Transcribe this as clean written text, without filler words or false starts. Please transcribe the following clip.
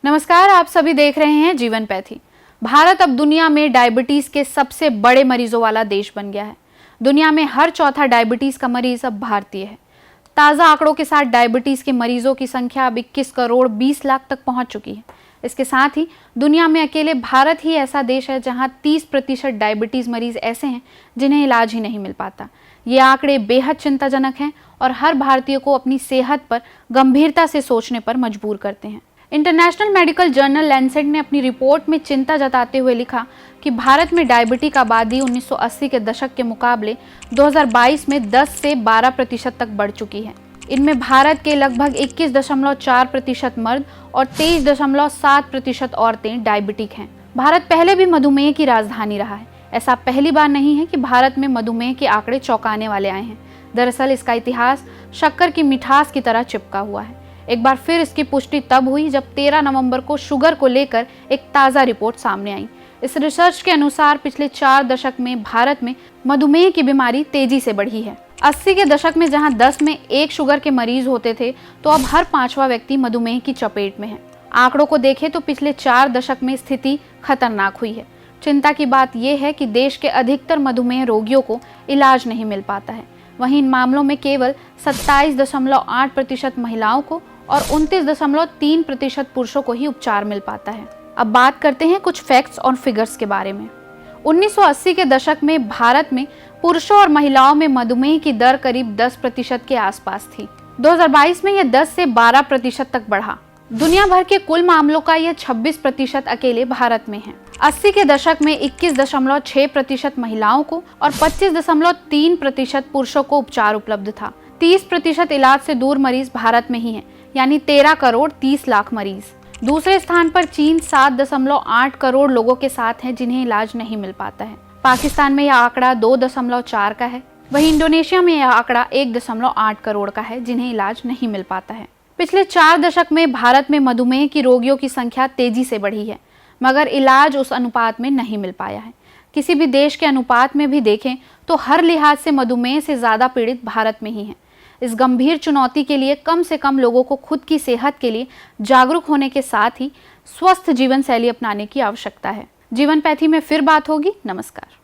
नमस्कार, आप सभी देख रहे हैं जीवन पैथी। भारत अब दुनिया में डायबिटीज के सबसे बड़े मरीजों वाला देश बन गया है। दुनिया में हर चौथा डायबिटीज का मरीज अब भारतीय है। ताज़ा आंकड़ों के साथ डायबिटीज के मरीजों की संख्या अब 21 करोड़ 20 लाख तक पहुंच चुकी है। इसके साथ ही दुनिया में अकेले भारत ही ऐसा देश है जहां 30% डायबिटीज मरीज ऐसे हैं जिन्हें इलाज ही नहीं मिल पाता। ये आंकड़े बेहद चिंताजनक हैं और हर भारतीय को अपनी सेहत पर गंभीरता से सोचने पर मजबूर करते हैं। इंटरनेशनल मेडिकल जर्नल लैंसेट ने अपनी रिपोर्ट में चिंता जताते हुए लिखा कि भारत में डायबिटी का आबादी 1980 के दशक के मुकाबले 2022 में 10 से 12% तक बढ़ चुकी है। इनमें भारत के लगभग 21.4% मर्द और 23.7% औरतें डायबिटिक हैं। भारत पहले भी मधुमेह की राजधानी रहा है। ऐसा पहली बार नहीं है कि भारत में मधुमेह के आंकड़े चौंकाने वाले आए हैं। दरअसल इसका इतिहास शक्कर की मिठास की तरह चिपका हुआ है। एक बार फिर इसकी पुष्टि तब हुई जब 13 नवंबर को शुगर को लेकर एक ताज़ा रिपोर्ट सामने आई। इस रिसर्च के अनुसार पिछले 4 दशक में भारत में मधुमेह की बीमारी तेजी से बढ़ी है। 80 के दशक में जहां 10 में 1 शुगर के मरीज होते थे, तो अब हर 5वां व्यक्ति मधुमेह की चपेट में है। आंकड़ों को देखें तो पिछले 4 दशक में स्थिति खतरनाक हुई है। चिंता की बात यह है कि देश के अधिकतर मधुमेह रोगियों को इलाज नहीं मिल पाता है। वहीं इन मामलों में केवल 27.8% महिलाओं को और 29.3% पुरुषों को ही उपचार मिल पाता है। अब बात करते हैं कुछ फैक्ट्स और फिगर्स के बारे में। 1980 के दशक में भारत में पुरुषों और महिलाओं में मधुमेह की दर करीब 10% के आसपास थी। 2022 में यह 10 से 12% तक बढ़ा। दुनिया भर के कुल मामलों का यह 26% अकेले भारत में है। 80 के दशक में 21.6% महिलाओं को और 25.3% पुरुषों को उपचार उपलब्ध था। 30% इलाज से दूर मरीज भारत में ही हैं, यानी 13 करोड़ 30 लाख मरीज। दूसरे स्थान पर चीन 7.8 करोड़ लोगों के साथ हैं जिन्हें इलाज नहीं मिल पाता है। पाकिस्तान में यह आंकड़ा 2.4 का है। वहीं इंडोनेशिया में यह आंकड़ा 1.8 करोड़ का है जिन्हें इलाज नहीं मिल पाता है। पिछले 4 दशक में भारत में मधुमेह की रोगियों की संख्या तेजी से बढ़ी है, मगर इलाज उस अनुपात में नहीं मिल पाया है। किसी भी देश के अनुपात में भी देखें तो हर लिहाज से मधुमेह से ज़्यादा पीड़ित भारत में ही है। इस गंभीर चुनौती के लिए कम से कम लोगों को खुद की सेहत के लिए जागरूक होने के साथ ही स्वस्थ जीवन शैली अपनाने की आवश्यकता है। जीवन पैथी में फिर बात होगी। नमस्कार।